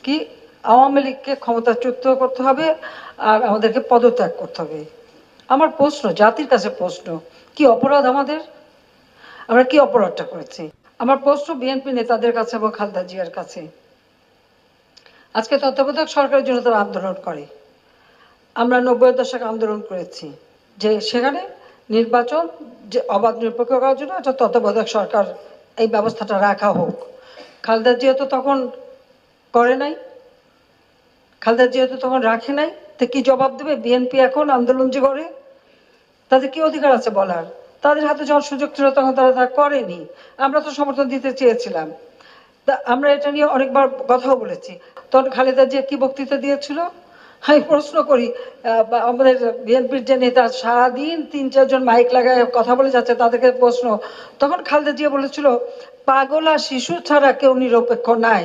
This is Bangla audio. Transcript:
কি আওয়ামী লীগকে ক্ষমতাচ্যুত করতে হবে আর আমাদেরকে পদত্যাগ করতে হবে। আমার প্রশ্ন, জাতির কাছে প্রশ্ন, কি অপরাধ আমাদের? আমরা কি অপরাধটা করেছি? আমার প্রশ্ন বিএনপি নেতাদের কাছে এবং খালেদা জিয়ার কাছে। আজকে তত্ত্বাবধায়ক সরকারের জন্য তারা আন্দোলন করে। আমরা 90-এর দশকে আন্দোলন করেছি যে সেখানে নির্বাচন যে অবাধ নিরপেক্ষ করার জন্য একটা তত্ত্বাবধায়ক সরকার এই ব্যবস্থাটা রাখা হোক। খালেদা জিয়া তো তখন করে নাই, খালেদা জিয়া তো তখন রাখে নাই, তো কি জবাব দেবে বিএনপি এখন আন্দোলন যে করে? তাদের কি অধিকার আছে বলার? তাদের হাতে যখন সুযোগ ছিল তখন তারা তা করেনি। আমরা তো সমর্থন দিতে চেয়েছিলাম। তা আমরা এটা নিয়ে অনেকবার কথাও বলেছি। তখন খালেদা জিয়া কি বক্তৃতা দিয়েছিল? আমি প্রশ্ন করি, আমাদের বিএনপির যে নেতা সারাদিন ৩-৪ জন মাইক লাগায় কথা বলে যাচ্ছে, তাদেরকে প্রশ্ন, তখন খালেদা জিয়া বলেছিল পাগল আর শিশু ছাড়া কেউ নিরপেক্ষ নাই।